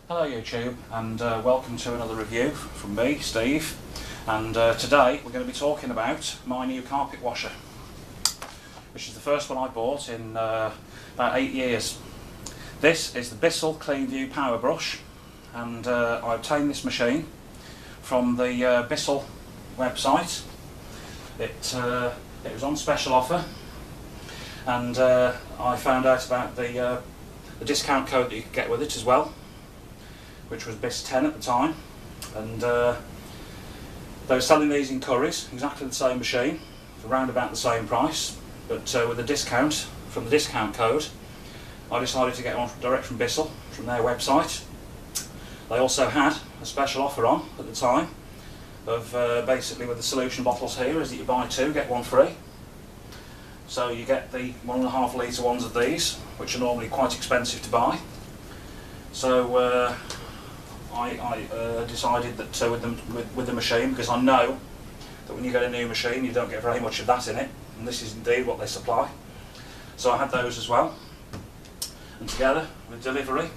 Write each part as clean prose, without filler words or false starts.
Hello YouTube, and welcome to another review from me, Steve. And today we're going to be talking about my new carpet washer, which is the first one I bought in about 8 years. This is the Bissell Cleanview Powerbrush, and I obtained this machine from the Bissell website. It was on special offer, and I found out about the discount code that you could get with it as well, which was BIS 10 at the time, and they were selling these in Currys, exactly the same machine, for around about the same price, but with a discount from the discount code. I decided to get one direct from Bissell, from their website. They also had a special offer on at the time of basically with the solution bottles here, is that you buy two, get one free. So you get the 1.5 litre ones of these, which are normally quite expensive to buy. So I decided that with the machine, because I know that when you get a new machine you don't get very much of that in it, and this is indeed what they supply. So I had those as well, and together with delivery,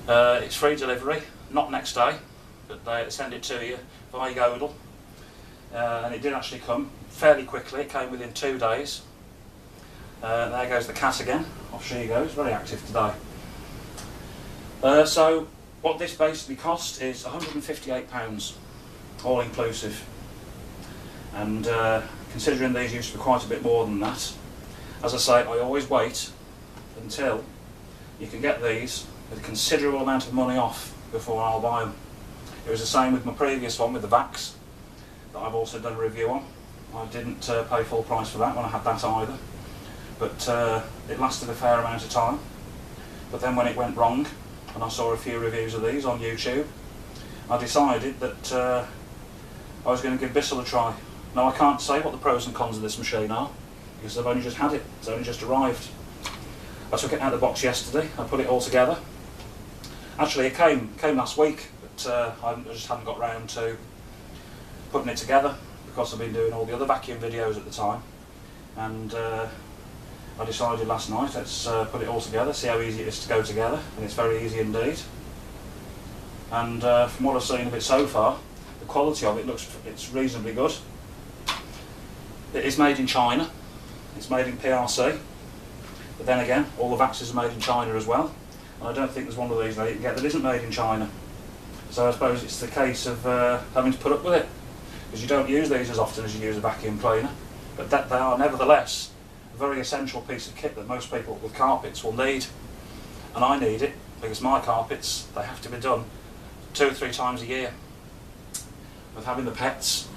it's free delivery, not next day, but they send it to you via Yodel, and it did actually come fairly quickly. It came within 2 days. There goes the cat again, off she goes, very active today. So what this basically cost is £158, all inclusive, and considering these used to be quite a bit more than that, as I say, I always wait until you can get these with a considerable amount of money off before I'll buy them. It was the same with my previous one with the Vax that I've also done a review on. I didn't pay full price for that when I had that either, but it lasted a fair amount of time. But then when it went wrong, and I saw a few reviews of these on YouTube, I decided that I was going to give Bissell a try. Now, I can't say what the pros and cons of this machine are, because I've only just had it, it's only just arrived. I took it out of the box yesterday, I put it all together. Actually, it came last week, but I just hadn't got round to putting it together, because I've been doing all the other vacuum videos at the time, and I decided last night, let's put it all together, see how easy it is to go together, and it's very easy indeed. And from what I've seen of it so far, the quality of it it's reasonably good. It is made in China, it's made in PRC, but then again, all the Vaxes are made in China as well, and I don't think there's one of these that you can get that isn't made in China. So I suppose it's the case of having to put up with it, because you don't use these as often as you use a vacuum cleaner, but that they are nevertheless a very essential piece of kit that most people with carpets will need. And I need it because my carpets, they have to be done 2 or 3 times a year. With having the pets,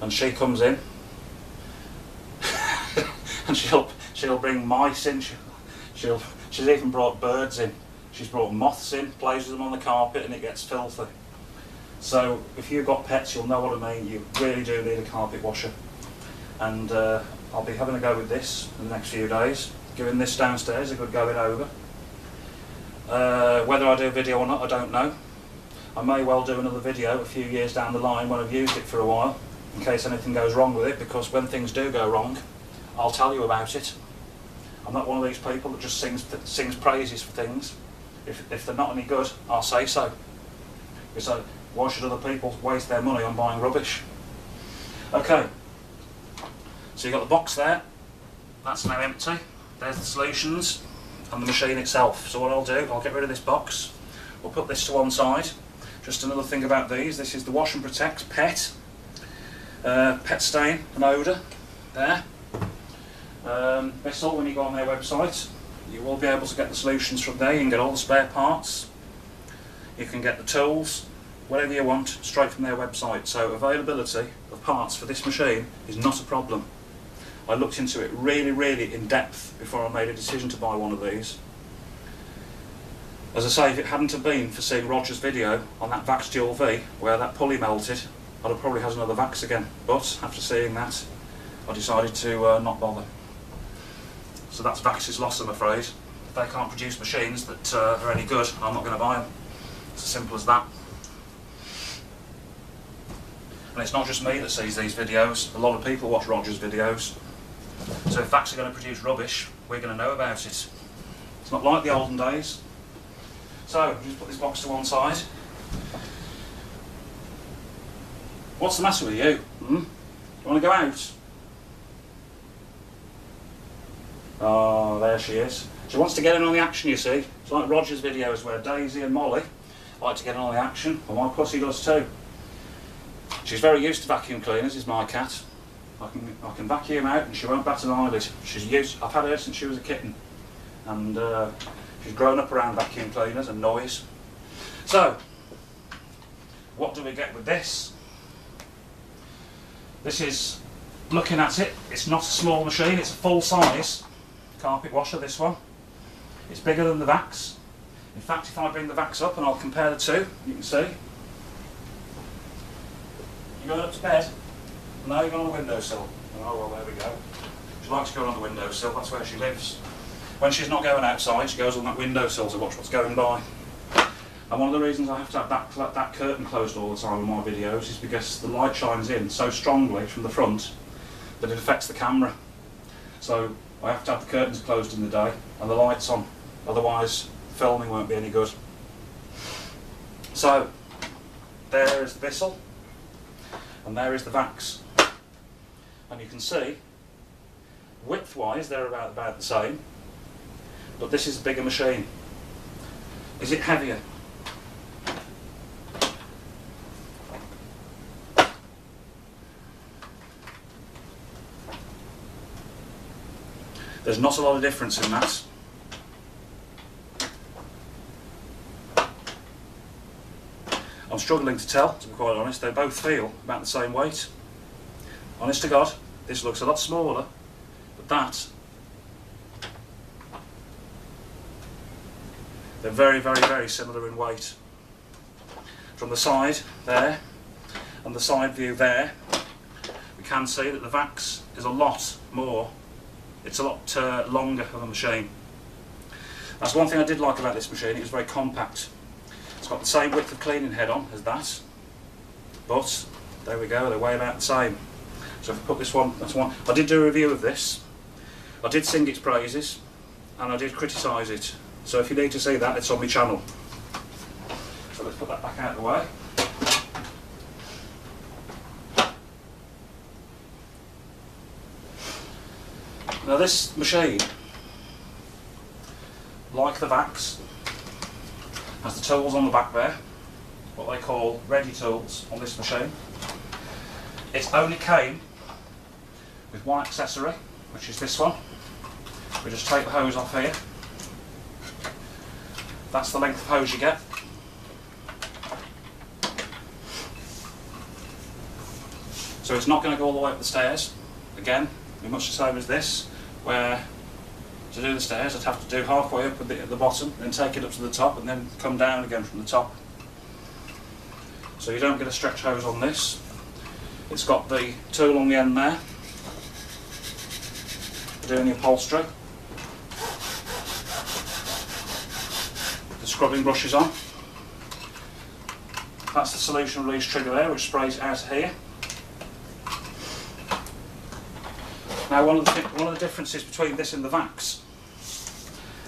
and she comes in and she'll bring mice in, she's even brought birds in, she's brought moths in, plays with them on the carpet, and it gets filthy. So if you've got pets, you'll know what I mean. You really do need a carpet washer, and I'll be having a go with this in the next few days, giving this downstairs a good going over. Whether I do a video or not, I don't know. I may well do another video a few years down the line when I've used it for a while, in case anything goes wrong with it, because when things do go wrong, I'll tell you about it. I'm not one of these people that just sings praises for things. If they're not any good, I'll say so. Because why should other people waste their money on buying rubbish? Okay. So you've got the box there, that's now empty. There's the solutions and the machine itself. So what I'll do, I'll get rid of this box, we'll put this to one side. Just another thing about these, this is the Wash and Protect Pet, pet stain and odour, there. Bissell, when you go on their website, you will be able to get the solutions from there. You can get all the spare parts, you can get the tools, whatever you want, straight from their website. So availability of parts for this machine is not a problem. I looked into it really in depth before I made a decision to buy one of these. As I say, if it hadn't have been for seeing Roger's video on that Vax Dual V, where that pulley melted, I'd have probably had another Vax again. But after seeing that, I decided to not bother. So that's Vax's loss, I'm afraid. If they can't produce machines that are any good, I'm not going to buy them. It's as simple as that. And it's not just me that sees these videos, a lot of people watch Roger's videos. So if Vax are going to produce rubbish, we're going to know about it. It's not like the olden days. So, just put this box to one side. What's the matter with you? You want to go out? Oh, there she is. She wants to get in on the action, you see. It's like Roger's videos where Daisy and Molly like to get in on the action, and my pussy does too. She's very used to vacuum cleaners, is my cat. I can vacuum out and she won't bat an eyelid. She's used. I've had her since she was a kitten, and she's grown up around vacuum cleaners and noise. So, what do we get with this? This is, looking at it, it's not a small machine, it's a full size carpet washer, this one. It's bigger than the Vax. In fact, if I bring the Vax up and I'll compare the two, you can see. You going up to bed? No, you're going on the windowsill. Oh, well, there we go. She likes going on the windowsill, that's where she lives. When she's not going outside, she goes on that windowsill to watch what's going by. And one of the reasons I have to have that curtain closed all the time in my videos is because the light shines in so strongly from the front that it affects the camera. So I have to have the curtains closed in the day and the lights on, otherwise filming won't be any good. So there is the Bissell and there is the Vax, and you can see width wise they're about the same, but this is a bigger machine. Is it heavier? There's not a lot of difference in that. I'm struggling to tell, to be quite honest. They both feel about the same weight. Honest to God, this looks a lot smaller, but that, they're very, very, very similar in weight. From the side there and the side view there, we can see that the Vax is a lot more. It's a lot longer of a machine. That's one thing I did like about this machine. It was very compact. It's got the same width of cleaning head on as that, but there we go, they weigh about the same. So if I put this one, that's one. I did do a review of this. I did sing its praises and I did criticise it. So if you need to see that, it's on my channel. So let's put that back out of the way. Now this machine, like the Vax, has the tools on the back there, what they call ready tools on this machine. It only came with one accessory, which is this one. We just take the hose off here. That's the length of hose you get. So it's not going to go all the way up the stairs. Again, be much the same as this, where to do the stairs I'd have to do halfway up at the bottom, then take it up to the top and then come down again from the top. So you don't get a stretch hose on this. It's got the tool on the end there for doing the upholstery. The scrubbing brush is on. That's the solution release trigger there, which sprays out of here. Now one of the differences between this and the Vax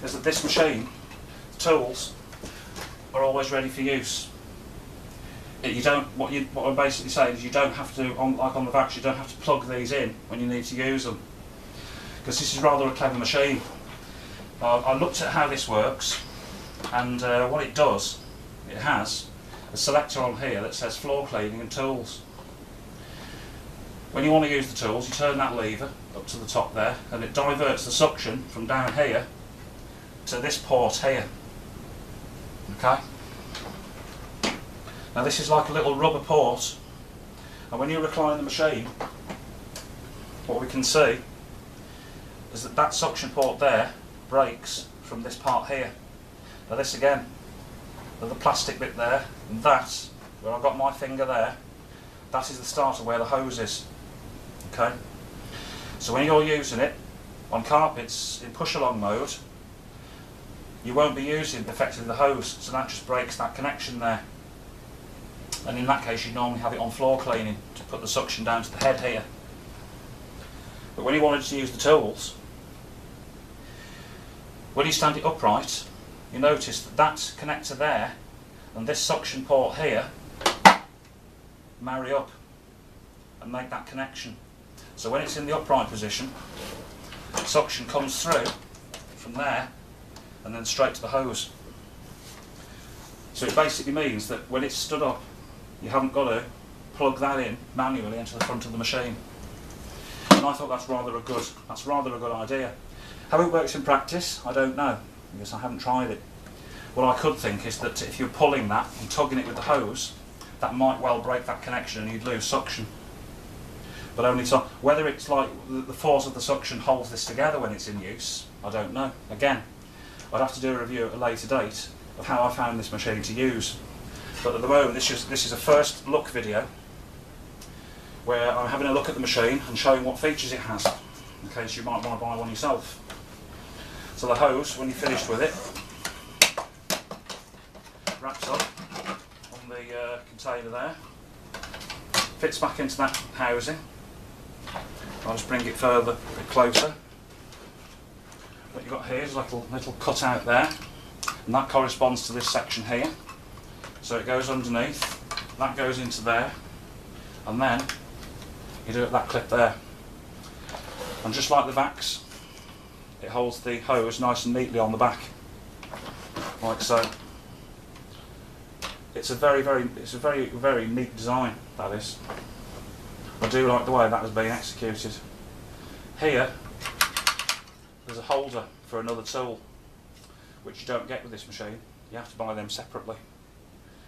is that this machine, the tools, are always ready for use. You don't. What I'm basically saying is you don't have to, like on the Vax, you don't have to plug these in when you need to use them, because this is rather a clever machine. I looked at how this works, and what it does, it has a selector on here that says floor cleaning and tools. When you want to use the tools, you turn that lever up to the top there, and it diverts the suction from down here to this port here. Okay? Now this is like a little rubber port, and when you recline the machine, what we can see is that that suction port there breaks from this part here. Now this again, the plastic bit there, and that, where I've got my finger there, that is the start of where the hose is. Okay? So when you're using it on carpets in push-along mode, you won't be using effectively the hose, so that just breaks that connection there. And in that case, you'd normally have it on floor cleaning to put the suction down to the head here. But when you wanted to use the tools, when you stand it upright, you notice that that connector there and this suction port here marry up and make that connection. So when it's in the upright position, suction comes through from there and then straight to the hose. So it basically means that when it's stood up, you haven't got to plug that in manually into the front of the machine. And I thought that's rather a good idea. How it works in practice, I don't know, because I haven't tried it. What I could think is that if you're pulling that and tugging it with the hose, that might well break that connection and you'd lose suction. But only so. Whether it's like the force of the suction holds this together when it's in use, I don't know. Again, I'd have to do a review at a later date of how I found this machine to use. But at the moment, this is a first look video where I'm having a look at the machine and showing what features it has, in case you might want to buy one yourself. So the hose, when you're finished with it, wraps up on the container there, fits back into that housing. I'll just bring it further, a bit closer. What you've got here is a little cut out there, and that corresponds to this section here. So it goes underneath, that goes into there, and then you do it that clip there. And just like the backs, it holds the hose nice and neatly on the back, like so. It's a very neat design, that is. I do like the way that has been executed. Here, there's a holder for another tool, which you don't get with this machine. You have to buy them separately.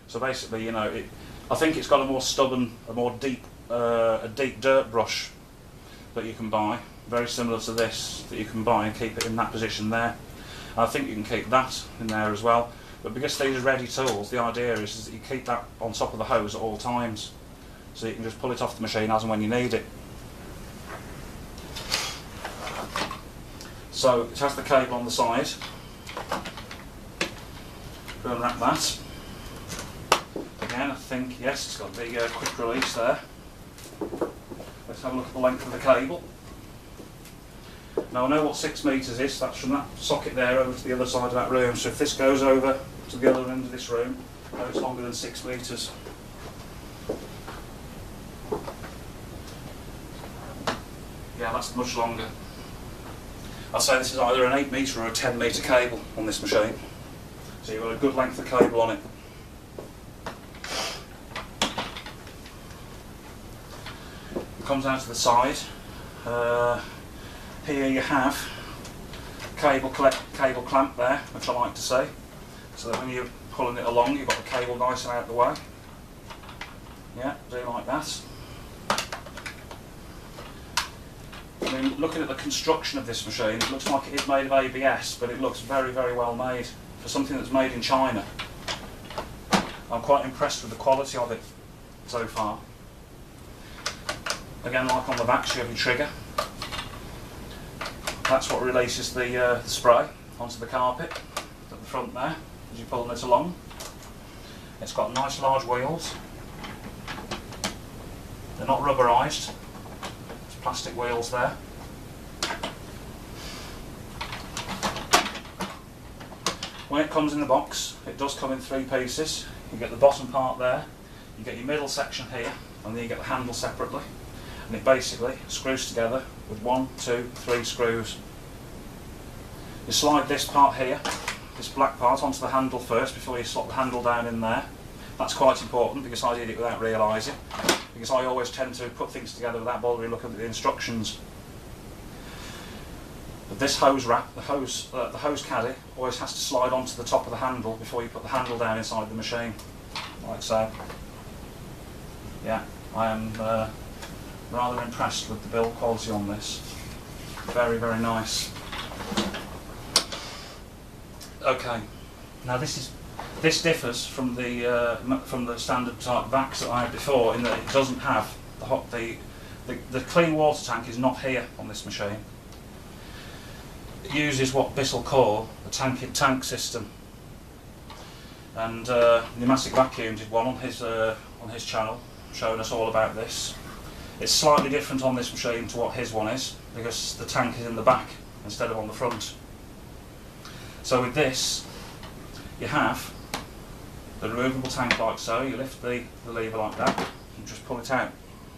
So basically, you know, I think it's got a more stubborn, a deep dirt brush that you can buy, very similar to this, that you can buy and keep it in that position there. And I think you can keep that in there as well. But because these are ready tools, the idea is that you keep that on top of the hose at all times, so you can just pull it off the machine as and when you need it. So it has the cable on the side. Go and wrap that. Again, I think, yes, it's got the quick release there. Let's have a look at the length of the cable. Now I know what 6 metres is. That's from that socket there over to the other side of that room. So if this goes over to the other end of this room, I know it's longer than 6 metres. Yeah, that's much longer. I'd say this is either an 8 metre or a 10 metre cable on this machine. So you've got a good length of cable on it. It comes out to the side. Here you have cable clamp there, which I like to say, so that when you're pulling it along, you've got the cable nice and out of the way. Yeah, do like that. I mean, looking at the construction of this machine, it looks like it is made of ABS, but it looks very, very well made for something that's made in China. I'm quite impressed with the quality of it so far. Again, like on the back, you have your trigger. That's what releases the spray onto the carpet at the front there as you're pulling it along. It's got nice large wheels. They're not rubberised. It's plastic wheels there. When it comes in the box, it does come in 3 pieces. You get the bottom part there, you get your middle section here, and then you get the handle separately. And it basically screws together with 1, 2, 3 screws. You slide this part here, this black part, onto the handle first before you slot the handle down in there. That's quite important because I did it without realising, because I always tend to put things together without bothering looking at the instructions. But this hose wrap, the hose caddy, always has to slide onto the top of the handle before you put the handle down inside the machine, like so. Yeah, I am rather impressed with the build quality on this. Very, very nice. Okay, now this differs from the standard type vacs that I had before, in that it doesn't have the clean water tank is not here on this machine. It uses what Bissell call the tank system, and Pneumatic Vacuum did one on his channel, showing us all about this. It's slightly different on this machine to what his one is, because the tank is in the back instead of on the front. So with this, you have the removable tank like so. You lift the lever like that and just pull it out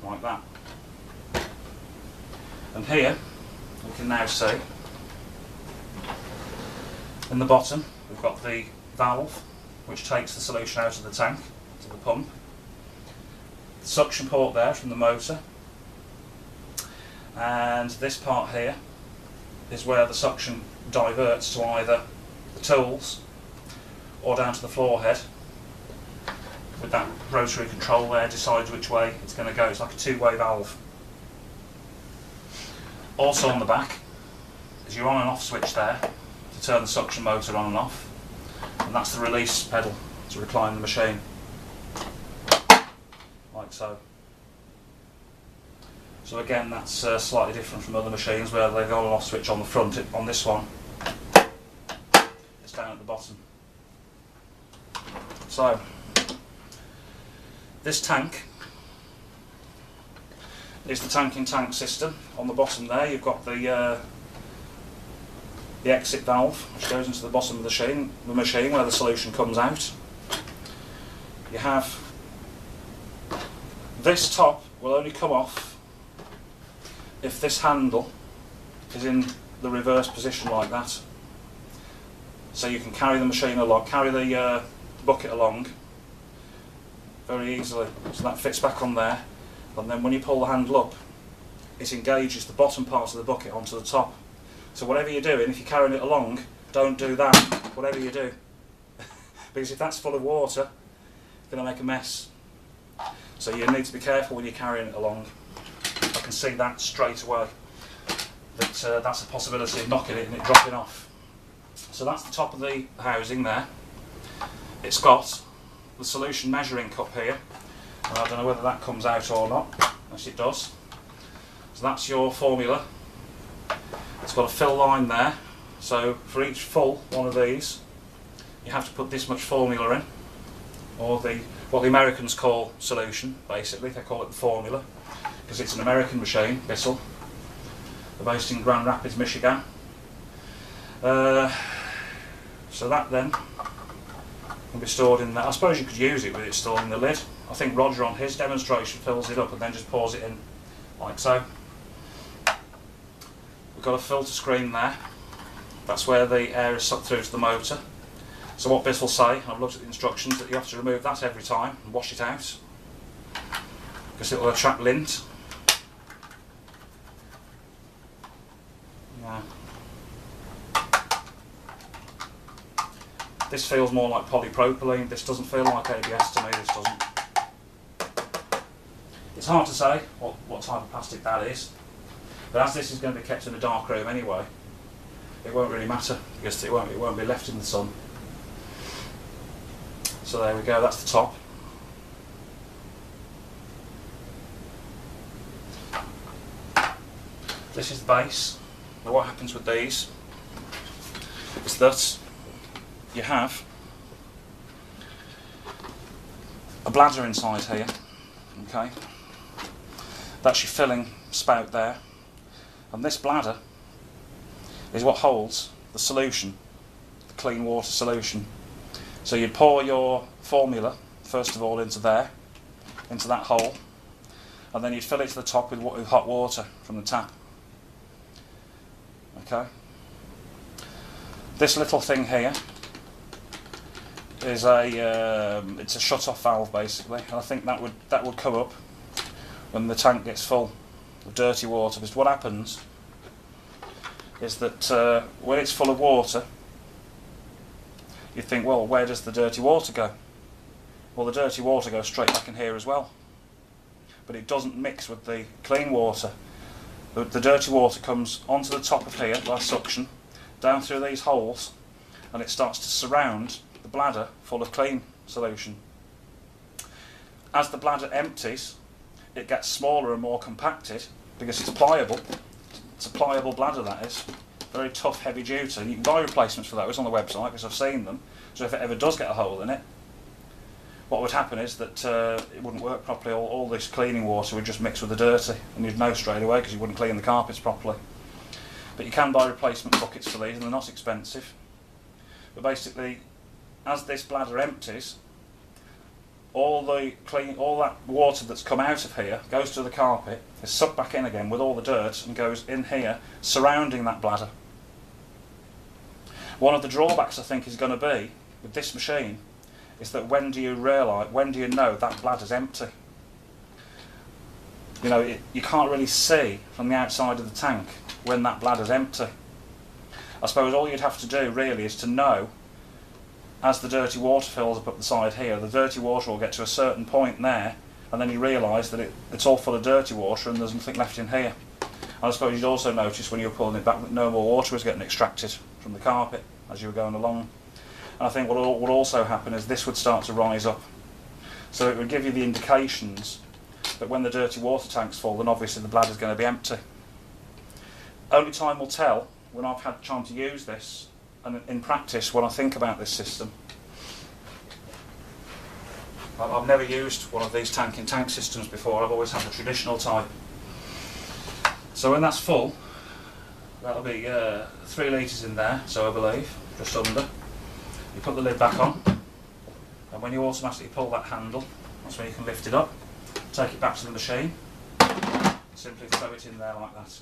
like that. And here we can now see in the bottom we've got the valve which takes the solution out of the tank to the pump. The suction port there from the motor, and this part here is where the suction diverts to either the tools or down to the floor head. With that rotary control there, decides which way it's going to go. It's like a two-way valve. Also on the back is your on and off switch there to turn the suction motor on and off, and that's the release pedal to recline the machine, like so. So again, that's slightly different from other machines where they've got an off switch on the front. On this one, it's down at the bottom. So this tank is the tank-in-tank system. On the bottom there you've got the exit valve which goes into the bottom of the machine where the solution comes out. You have this top will only come off if this handle is in the reverse position like that. So you can carry the machine along, carry the bucket along very easily. So that fits back on there, and then when you pull the handle up, it engages the bottom part of the bucket onto the top. So whatever you're doing, if you're carrying it along, don't do that, whatever you do. Because if that's full of water, it's going to make a mess. So you need to be careful when you're carrying it along. I can see that straight away, that that's a possibility of knocking it and it dropping off. So that's the top of the housing there. It's got the solution measuring cup here, and I don't know whether that comes out or not. Yes, it does. So that's your formula. It's got a fill line there, so for each full one of these you have to put this much formula in, or what the Americans call solution. Basically they call it the formula because it's an American machine, Bissell. They're based in Grand Rapids, Michigan. So that then can be stored in there. I suppose you could use it with it stored in the lid. I think Roger on his demonstration fills it up and then just pours it in like so. We've got a filter screen there. That's where the air is sucked through to the motor. So what Bissell say, I've looked at the instructions, that you have to remove that every time and wash it out because it will attract lint. Yeah. This feels more like polypropylene. This doesn't feel like ABS to me, this doesn't. It's hard to say what type of plastic that is, but as this is going to be kept in a dark room anyway, it won't really matter because it won't be left in the sun. So there we go, that's the top. This is the base. Now what happens with these is that you have a bladder inside here, okay? That's your filling spout there, and this bladder is what holds the solution, the clean water solution. So you pour your formula first of all into there, into that hole, and then you fill it to the top with hot water from the tap. Okay. This little thing here is it's a shut-off valve basically, and I think that would come up when the tank gets full of dirty water. Because what happens is that when it's full of water, you think, well, where does the dirty water go? Well, the dirty water goes straight back in here as well, but it doesn't mix with the clean water. The dirty water comes onto the top of here by suction, down through these holes, and it starts to surround the bladder full of clean solution. As the bladder empties, it gets smaller and more compacted because it's pliable. It's a pliable bladder, that is. Very tough, heavy duty. And you can buy replacements for those on the website because I've seen them. So if it ever does get a hole in it, what would happen is that it wouldn't work properly. All this cleaning water would just mix with the dirty, and you'd know straight away because you wouldn't clean the carpets properly. But you can buy replacement buckets for these, and they're not expensive. But basically, as this bladder empties, all that water that's come out of here goes to the carpet, is sucked back in again with all the dirt and goes in here surrounding that bladder. One of the drawbacks I think is going to be with this machine is that when do you know that bladder's empty? You know, you can't really see from the outside of the tank when that bladder's empty. I suppose all you'd have to do really is to know, as the dirty water fills up the side here, the dirty water will get to a certain point there, and then you realise that it's all full of dirty water and there's nothing left in here. And I suppose you'd also notice when you were pulling it back that no more water was getting extracted from the carpet as you were going along. And I think what would also happen is this would start to rise up. So it would give you the indications that when the dirty water tank's full, then obviously the bladder's going to be empty. Only time will tell when I've had time to use this, and in practice when I think about this system. I've never used one of these tank-in-tank systems before. I've always had the traditional type. So when that's full, that'll be 3 litres in there, so I believe, just under. You put the lid back on, and when you automatically pull that handle, that's when you can lift it up, take it back to the machine, simply throw it in there like that.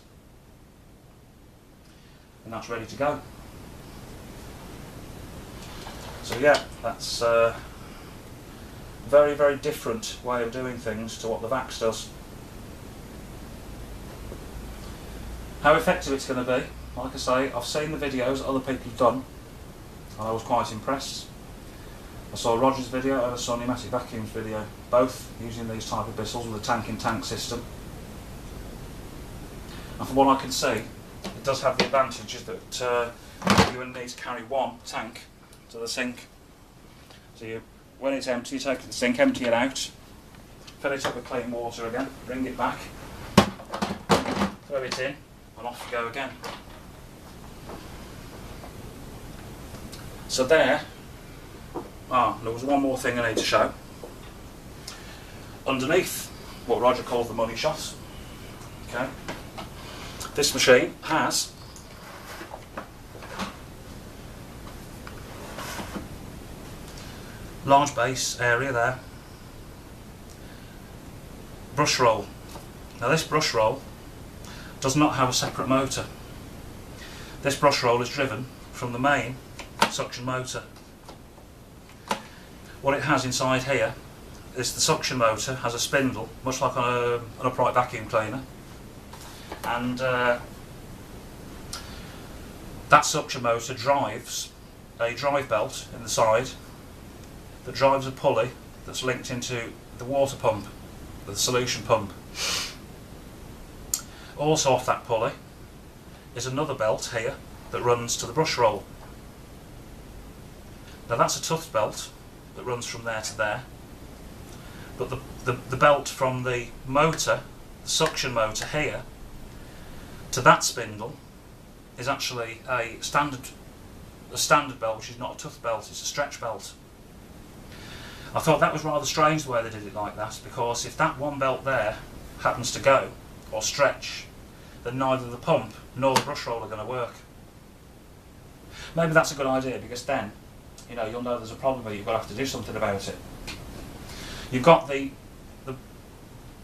And that's ready to go. So yeah, that's a very, very different way of doing things to what the Vax does. How effective it's going to be, like I say, I've seen the videos that other people have done, and I was quite impressed. I saw Roger's video and I saw Pneumatic Vacuum's video, both using these type of Bissells with a tank-in-tank system. And from what I can see, it does have the advantage that you only need to carry one tank to the sink. So when it's empty, you take it to the sink, empty it out, fill it up with clean water again, bring it back, throw it in, and off you go again. So there was one more thing I need to show. Underneath what Roger calls the money shot, okay, this machine has large base area there, Brushroll. Now this Brushroll does not have a separate motor. This Brushroll is driven from the main suction motor. What it has inside here is the suction motor has a spindle, much like an upright vacuum cleaner, and that suction motor drives a drive belt in the side that drives a pulley that's linked into the water pump, the solution pump. Also off that pulley is another belt here that runs to the Brushroll. Now that's a tuft belt that runs from there to there, but the belt from the motor, the suction motor here, to that spindle is actually a standard belt, which is not a tuft belt, it's a stretch belt. I thought that was rather strange the way they did it like that, because if that one belt there happens to go, or stretch, then neither the pump nor the Brushroll are going to work. Maybe that's a good idea, because then you'll know there's a problem where you've got to have to do something about it. You've got the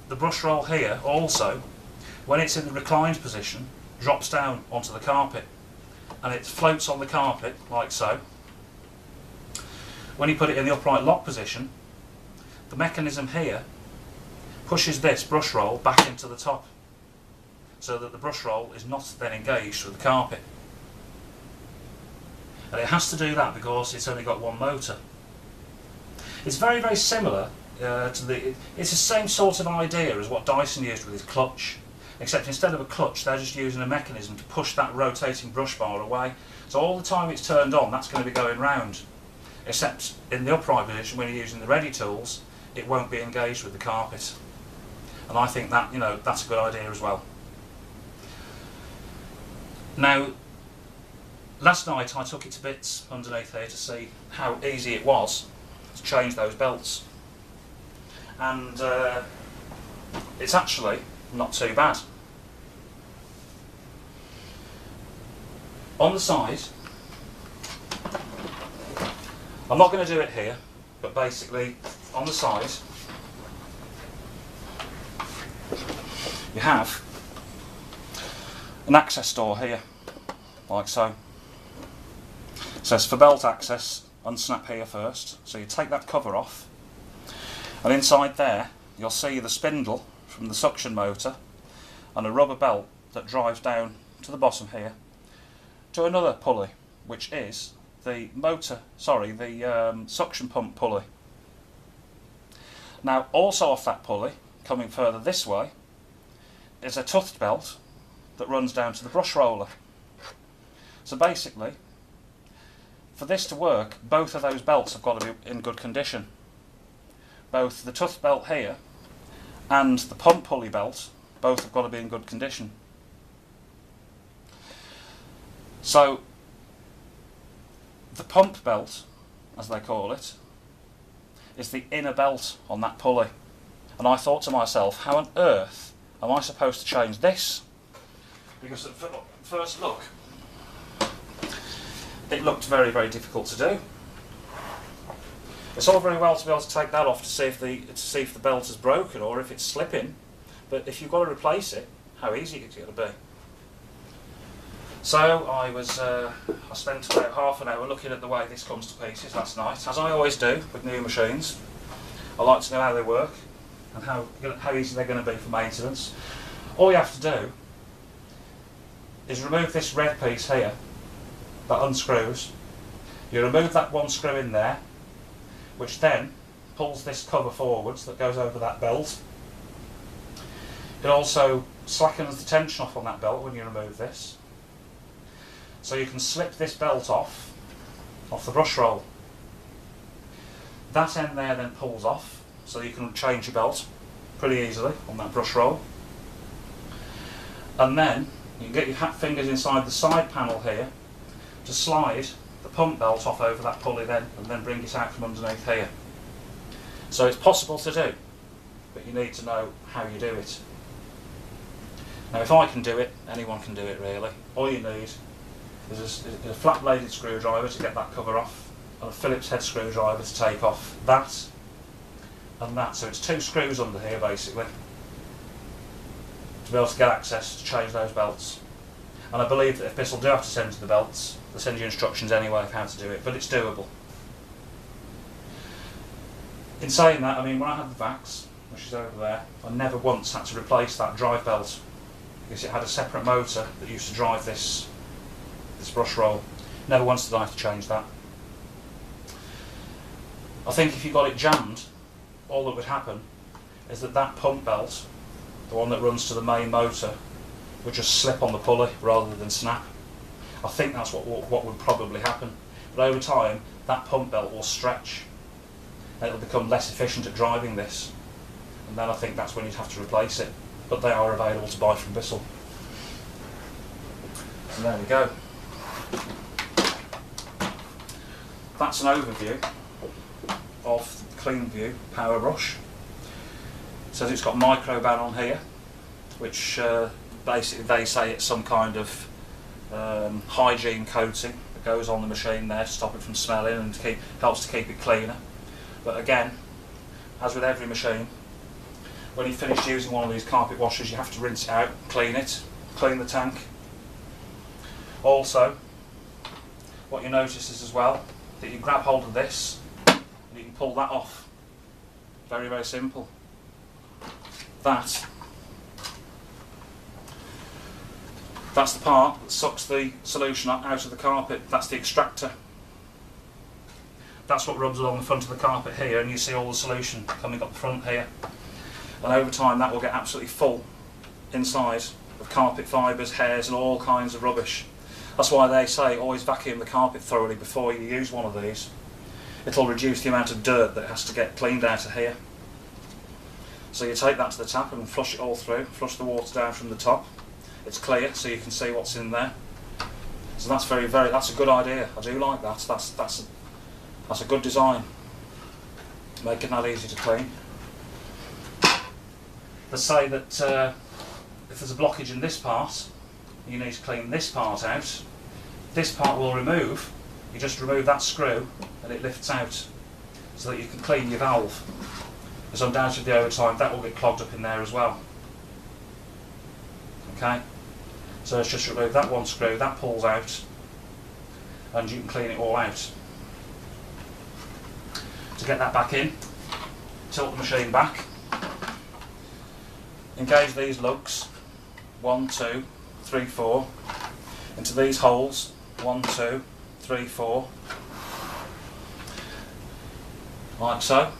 Brushroll here also, when it's in the reclined position, drops down onto the carpet and it floats on the carpet like so. When you put it in the upright lock position, the mechanism here pushes this Brushroll back into the top, so that the Brushroll is not then engaged with the carpet. And it has to do that because it's only got one motor. It's very, very similar it's the same sort of idea as what Dyson used with his clutch, except instead of a clutch they're just using a mechanism to push that rotating brush bar away. So all the time it's turned on, that's going to be going round, except in the upright position when you're using the ready tools, it won't be engaged with the carpet. And I think that that's a good idea as well. Now, last night I took it to bits underneath here to see how easy it was to change those belts, and it's actually not too bad. On the side I'm not going to do it here, but basically on the side you have an access door here, like so. It says for belt access, unsnap here first. So you take that cover off, and inside there you'll see the spindle from the suction motor and a rubber belt that drives down to the bottom here to another pulley, which is the suction pump pulley. Now also off that pulley, coming further this way, is a tuft belt that runs down to the brush roller. So basically, for this to work, both of those belts have got to be in good condition. Both the tuft belt here and the pump pulley belt, both have got to be in good condition. So the pump belt, as they call it, is the inner belt on that pulley. And I thought to myself, how on earth am I supposed to change this? Because at first look, it looked very, very difficult to do. It's all very well to be able to take that off to see if the belt is broken or if it's slipping, but if you've got to replace it, how easy is it going to be? So I spent about half an hour looking at the way this comes to pieces last night, as I always do with new machines. I like to know how they work and how easy they're going to be for maintenance. All you have to do is remove this red piece here that unscrews. You remove that one screw in there, which then pulls this cover forwards that goes over that belt. It also slackens the tension off on that belt when you remove this. So you can slip this belt off the brush roll. That end there then pulls off, so you can change your belt pretty easily on that brush roll. And then you can get your fingers inside the side panel here to slide the pump belt off over that pulley then, and then bring it out from underneath here. So it's possible to do, but you need to know how you do it. Now if I can do it, anyone can do it really. All you need is a flat bladed screwdriver to get that cover off, and a Phillips head screwdriver to take off that and that. So it's two screws under here basically to be able to get access to change those belts. And I believe that if Bissell do have to send you the belts, they'll send you instructions anyway of how to do it, but it's doable. In saying that, I mean, when I had the Vax, which is over there, I never once had to replace that drive belt because it had a separate motor that used to drive this brush roll. Never once did I have to change that. I think if you got it jammed, all that would happen is that pump belt, the one that runs to the main motor, would just slip on the pulley rather than snap. I think that's what would probably happen. But over time, that pump belt will stretch and it'll become less efficient at driving this. And then I think that's when you'd have to replace it. But they are available to buy from Bissell. So there we go. That's an overview of the Cleanview Powerbrush. It says it's got microban on here, which basically they say it's some kind of hygiene coating that goes on the machine there to stop it from smelling and helps to keep it cleaner. But again, as with every machine, when you finish using one of these carpet washers, you have to rinse it out, clean the tank. Also, what you notice is as well that you grab hold of this and you can pull that off. Very, very simple. That's the part that sucks the solution out of the carpet. That's the extractor. That's what rubs along the front of the carpet here, and you see all the solution coming up the front here. And over time that will get absolutely full inside of carpet fibres, hairs and all kinds of rubbish. That's why they say always vacuum the carpet thoroughly before you use one of these. It'll reduce the amount of dirt that has to get cleaned out of here. So you take that to the tap and flush it all through, flush the water down from the top. It's clear so you can see what's in there. So that's that's a good idea. I do like that. That's a good design. Making that easy to clean. They say that if there's a blockage in this part, you need to clean this part out. This part will remove you just remove that screw and it lifts out so that you can clean your valve. Because undoubtedly over time that will get clogged up in there as well. Okay, so let's just remove that one screw, that pulls out, and you can clean it all out. To get that back in, tilt the machine back, engage these lugs, 1, 2, 3, 4, into these holes, 1, 2, 3, 4, like so.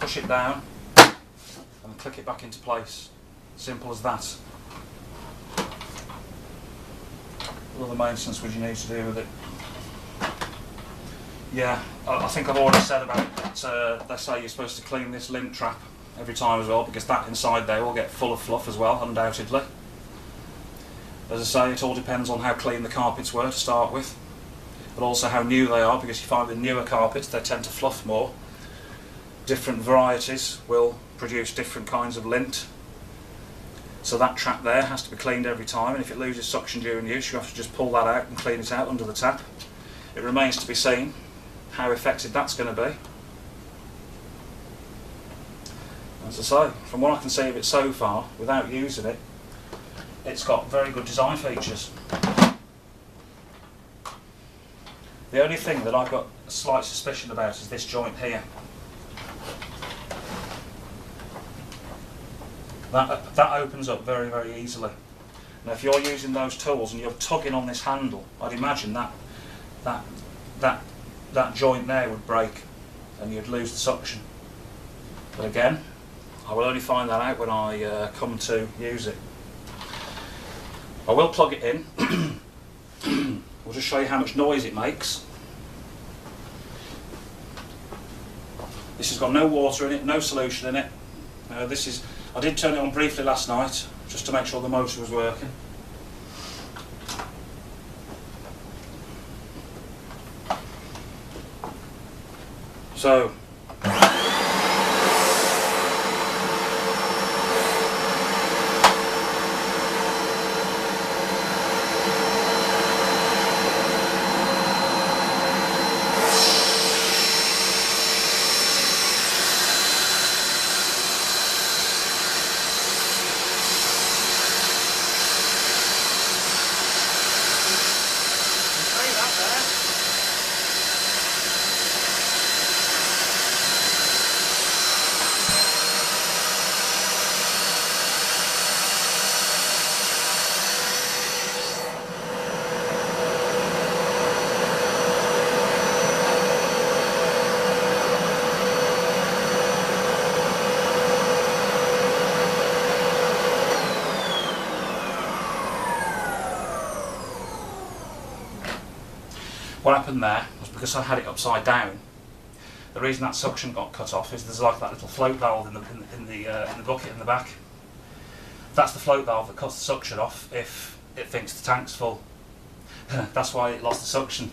Push it down and click it back into place. Simple as that. What other maintenance would you need to do with it? Yeah, I think I've already said about it. They say you're supposed to clean this lint trap every time as well, because that inside there will get full of fluff as well, undoubtedly. As I say, it all depends on how clean the carpets were to start with, but also how new they are, because you find with newer carpets they tend to fluff more. Different varieties will produce different kinds of lint. So that trap there has to be cleaned every time, and if it loses suction during use you have to just pull that out and clean it out under the tap. It remains to be seen how effective that's going to be. As I say, from what I can see of it so far, without using it, it's got very good design features. The only thing that I've got a slight suspicion about is this joint here. That opens up very, very easily. Now if you're using those tools and you're tugging on this handle, I'd imagine that joint there would break and you'd lose the suction. But again, I will only find that out when I come to use it. I will plug it in. I'll just show you how much noise it makes. This has got no water in it, no solution in it. I did turn it on briefly last night, just to make sure the motor was working. So, what happened there was because I had it upside down. The reason that suction got cut off is there's like that little float valve in the bucket in the back. That's the float valve that cuts the suction off if it thinks the tank's full. That's why it lost the suction.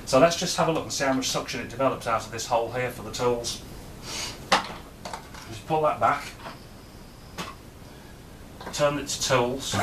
So let's just have a look and see how much suction it develops out of this hole here for the tools. Just pull that back, turn it to tools.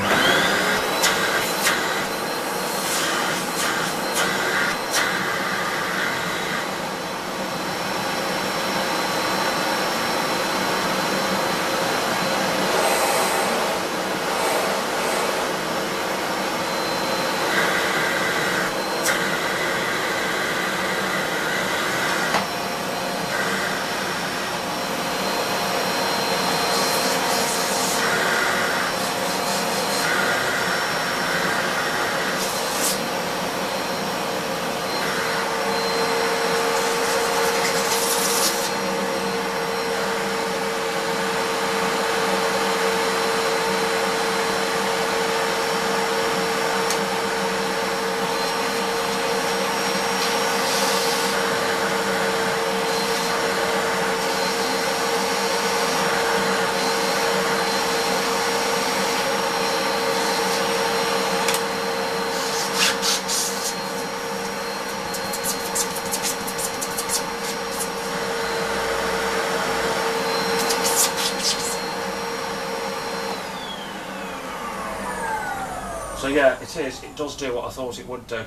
yeah, it is. It does do what I thought it would do.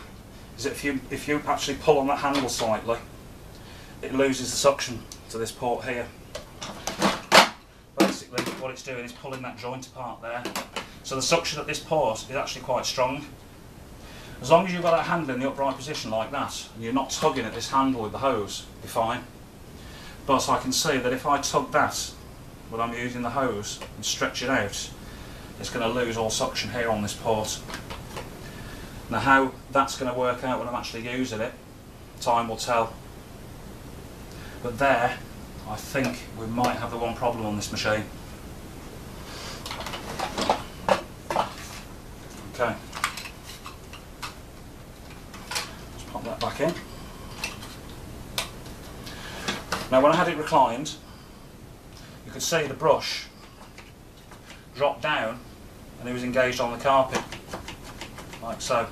Is that if you actually pull on that handle slightly, it loses the suction to this port here. Basically, what it's doing is pulling that joint apart there. So the suction at this port is actually quite strong. As long as you've got that handle in the upright position like that, and you're not tugging at this handle with the hose, you'll be fine. But I can see that if I tug that when I'm using the hose and stretch it out, it's going to lose all suction here on this port. Now how that's going to work out when I'm actually using it, time will tell. But there, I think we might have the one problem on this machine. Okay. Let's pop that back in. Now when I had it reclined, you could see the brush drop down and it was engaged on the carpet, like so.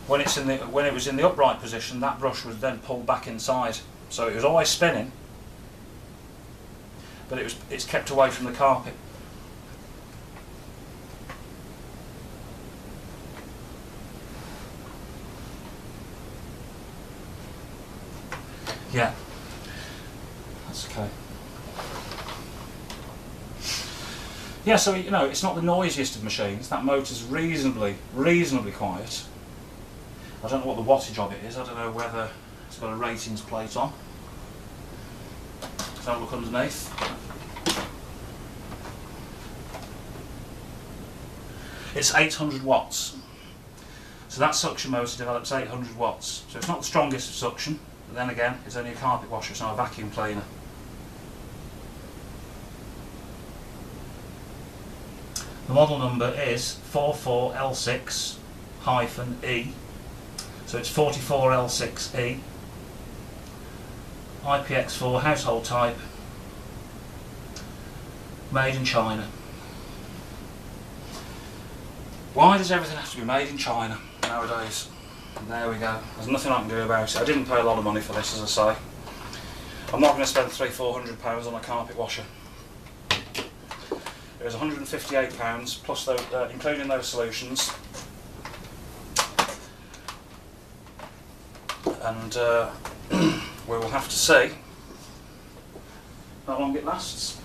When it was in the upright position, that brush was then pulled back inside. So it was always spinning, but it's kept away from the carpet. Yeah, that's okay. Yeah, so you know, it's not the noisiest of machines. That motor's reasonably quiet. I don't know what the wattage of it is. I don't know whether it's got a ratings plate on. Let's have a look underneath. It's 800 watts. So that suction motor develops 800 watts. So it's not the strongest of suction, but then again, it's only a carpet washer, it's not a vacuum cleaner. The model number is 44L6-E. So it's 44L6E, IPX4 household type, made in China. Why does everything have to be made in China nowadays? And there we go. There's nothing I can do about it. I didn't pay a lot of money for this, as I say. I'm not going to spend £300–400 on a carpet washer. It was £158 plus those, including those solutions. And we will have to see how long it lasts.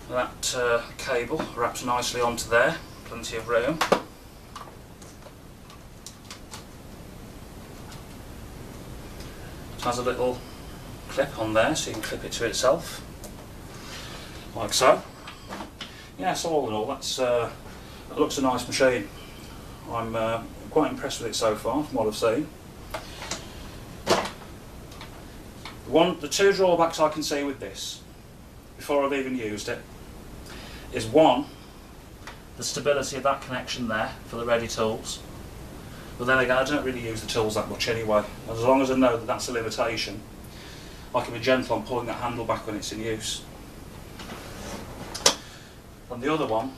That cable wraps nicely onto there, plenty of room. It has a little clip on there so you can clip it to itself, like so. Yeah, so all in all, that looks a nice machine. I'm quite impressed with it so far, from what I've seen. The two drawbacks I can see with this, before I've even used it, is one, the stability of that connection there for the ready tools. But then again, I don't really use the tools that much anyway. As long as I know that that's a limitation, I can be gentle on pulling that handle back when it's in use. And the other one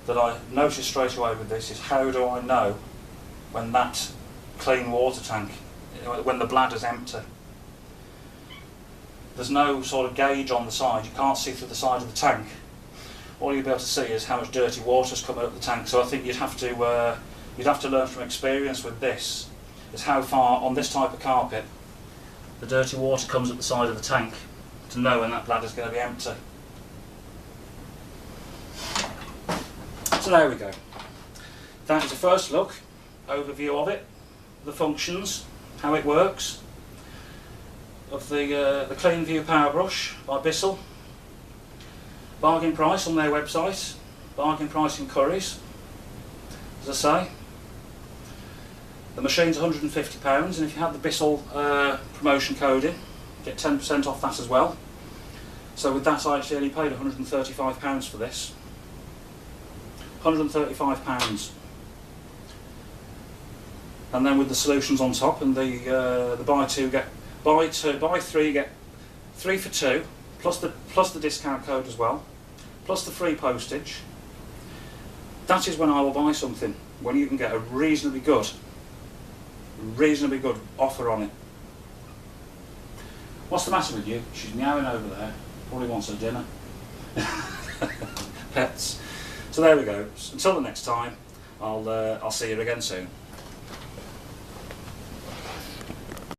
that I noticed straight away with this is, how do I know when that clean water tank, when the bladder's empty? There's no sort of gauge on the side, you can't see through the side of the tank. All you'll be able to see is how much dirty water's coming up the tank. So I think you'd have to learn from experience with this, is how far on this type of carpet the dirty water comes up the side of the tank to know when that bladder's going to be empty. So there we go. That is a first look, overview of it, the functions, how it works, of the Cleanview Powerbrush by Bissell. Bargain price on their website, bargain price in Curry's, as I say. The machine's £150, and if you have the Bissell promotion code in, get 10% off that as well. So with that I actually only paid £135 for this. £135. And then with the solutions on top and the buy three get 3 for 2, plus the discount code as well, plus the free postage. That is when I will buy something, when you can get a reasonably good offer on it. What's the matter with you? She's meowing over there. Probably wants her dinner. Pets. So there we go. Until the next time, I'll see you again soon.